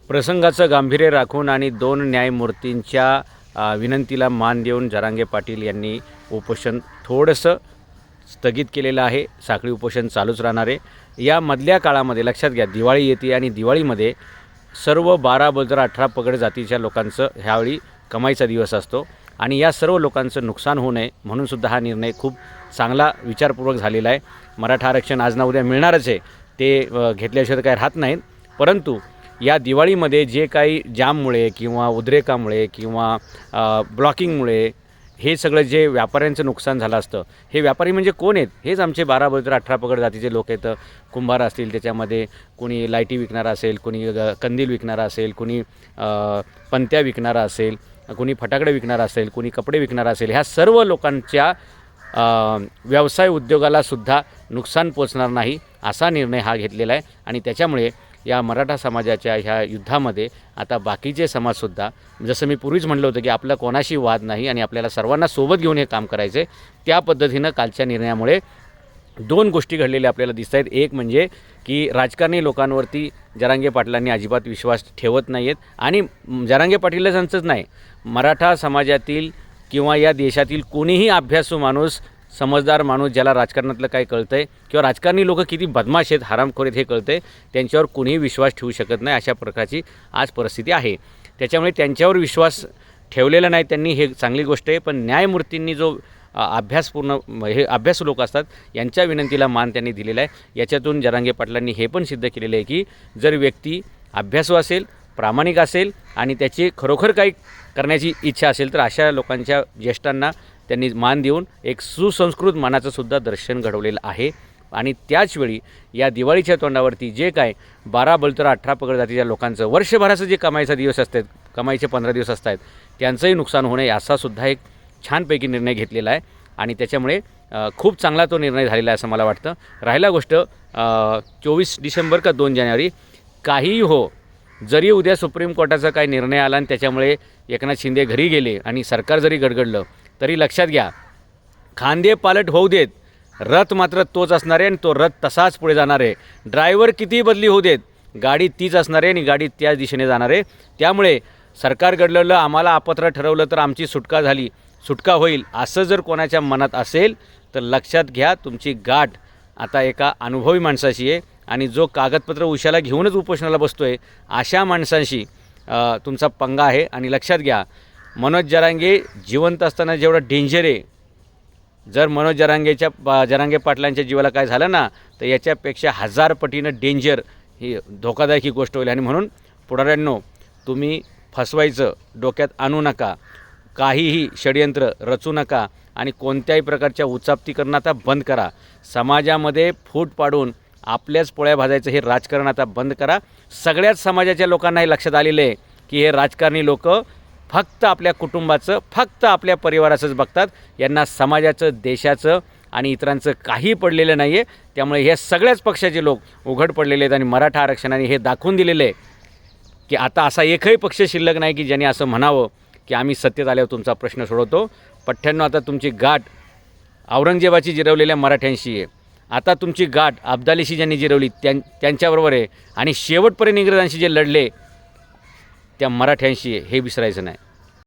प्रसंगाचं गांभीर्य राखून आणि 2 न्यायमूर्तींच्या विनंतीला मान देऊन जरांगे पाटील यांनी उपोषण थोडंसं स्थगित केलेलं आहे. साखळी उपोषण चालूच राहणार आहे. या मधल्या काळामध्ये लक्षात घ्या, दिवाळी येते आणि दिवाळीमध्ये सर्व 12 बलुतेदार 18 पगड जातीच्या लोकांचं ह्यावेळी कमाईचा दिवस असतो आणि या सर्व लोकांचं नुकसान होऊ नये म्हणूनसुद्धा हा निर्णय खूप चांगला विचारपूर्वक झालेला आहे. मराठा आरक्षण आज ना उद्या मिळणारच आहे, ते घेतल्याशिवाय काही राहत नाहीत. परंतु या दिवाळीमध्ये जे काही जाममुळे किंवा उद्रेकामुळे किंवा ब्लॉकिंगमुळे हे सगळं जे व्यापाऱ्यांचं नुकसान झालं असतं, हे व्यापारी म्हणजे कोण आहेत? हेच आमचे 12 बलुतेदार 18 पगड जातीचे लोक आहेत. कुंभार असतील, त्याच्यामध्ये कोणी लाईटी विकणारा असेल, कोणी कंदील विकणारा असेल, कोणी पंत्या विकणारा असेल, कोणी फटाकडे विकणारा असेल, कोणी कपडे विकणारा असेल. ह्या सर्व लोकांच्या व्यवसाय उद्योगालासुद्धा नुकसान पोचणार नाही असा निर्णय हा घेतलेला आहे. आणि त्याच्यामुळे या मराठा समाजाच्या ह्या युद्धामध्ये आता बाकीचे समाजसुद्धा, जसं मी पूर्वीच म्हटलं होतं की आपला कोणाशी वाद नाही आणि आपल्याला सर्वांना सोबत घेऊन हे काम करायचं आहे, त्या पद्धतीनं कालच्या निर्णयामुळे 2 गोष्टी घडलेल्या आपल्याला दिसत आहेत. एक म्हणजे की राजकारणी लोकांवरती जरांगे पाटलांनी अजिबात विश्वास ठेवत नाही आहेत आणि जरांगे पाटीलच नाही, मराठा समाजातील किंवा या देशातील कोणीही अभ्यासू माणूस, समजदार माणूस, ज्याला राजकारणातलं काय कळतं आहे किंवा राजकारणी लोक किती बदमाश आहेत, हरामखोर आहेत हे कळतं आहे, त्यांच्यावर कोणीही विश्वास ठेवू शकत नाही. अशा प्रकारची आज परिस्थिती आहे. त्याच्यामुळे त्यांच्यावर विश्वास ठेवलेला नाही त्यांनी, हे चांगली गोष्ट आहे. पण न्यायमूर्तींनी जो अभ्यासपूर्ण हे अभ्यासू लोक असतात यांच्या विनंतीला मान त्यांनी दिलेला आहे. याच्यातून जरांगे पाटलांनी हे पण सिद्ध केलेलं आहे की जर व्यक्ती अभ्यासू असेल, प्रामाणिक असेल आणि त्याची खरोखर काही करण्याची इच्छा असेल तर अशा लोकांच्या ज्येष्ठांना त्यांनी मान देऊन एक सुसंस्कृत मानाचंसुद्धा दर्शन घडवलेलं आहे. आणि त्याचवेळी या दिवाळीच्या तोंडावरती जे काय 12 बलुतेदार 18 पगड जातीच्या लोकांचं वर्षभराचं जे कमाईचा दिवस असतात, कमाईचे 15 दिवस असतात, त्यांचंही नुकसान होणे असासुद्धा एक छानपैकी निर्णय घेतलेला आहे. आणि त्याच्यामुळे खूप चांगला तो निर्णय झालेला आहे असं मला वाटतं. राहिला गोष्ट 24 डिसेंबर का 2 जानेवारी, काहीही हो, जरी उद्या सुप्रीम कोर्टाचा काही निर्णय आला आणि त्याच्यामुळे एकनाथ शिंदे घरी गेले आणि सरकार जरी गडगडलं तरी लक्षात घ्या, खांदे पालट होऊ देत, रथ मात्र तोच असणार आहे आणि तो रथ तसाच पुढे जाणार आहे. ड्रायव्हर कितीही बदली होऊ देत, गाडी तीच असणार आहे आणि गाडी त्याच दिशेने जाणार आहे. त्यामुळे सरकार गडगडलं, आम्हाला अपात्र ठरवलं तर आमची सुटका होईल असं जर कोणाच्या मनात असेल तर लक्षात घ्या, तुमची गाठ आता एका अनुभवी माणसाशी आहे. आणि जो कागदपत्र उशाला घेऊनच उपोषणाला बसतो आहे अशा माणसांशी तुमचा पंगा आहे. आणि लक्षात घ्या, मनोज जरांगे जिवंत असताना जेवढं डेंजर आहे, जर मनोज जरांगे पाटलांच्या जीवाला काय झालं ना तर याच्यापेक्षा 1000 पटीनं डेंजर, ही धोकादायक ही गोष्ट होईल. आणि म्हणून पुढाऱ्यांनो, तुम्ही फसवायचं डोक्यात आणू नका, काहीही षडयंत्र रचू नका आणि कोणत्याही प्रकारच्या उचापती करणं आता बंद करा. समाजामध्ये फूट पाडून आपल्याच पोळ्या भाजायचं हे राजकारण आता बंद करा. सगळ्याच समाजाच्या लोकांना हे लक्षात आलेलं आहे की हे राजकारणी लोक फक्त आपल्या कुटुंबाचं, फक्त आपल्या परिवाराचंच बघतात, यांना समाजाचं, देशाचं आणि इतरांचं काही पडलेलं नाही आहे. त्यामुळे हे सगळ्याच पक्षाचे लोक उघड पडलेले आहेत आणि मराठा आरक्षणाने हे दाखवून दिलेलं आहे की आता असा एकही पक्ष शिल्लक नाही की ज्यांनी असं म्हणावं की आम्ही सत्तेत आल्यावर तुमचा प्रश्न सोडवतो. पठ्ठ्यांनो, आता तुमची गाठ औरंगजेबाची जिरवलेल्या मराठ्यांशी आहे, आता तुमची गाठ अब्दालीशी ज्यांनी जिरवली त्यांच्याबरोबर आहे आणि शेवटपर्यंत इंग्रजांशी जे लढले त्या मराठ्यांशी आहे, हे विसरायचं नाही.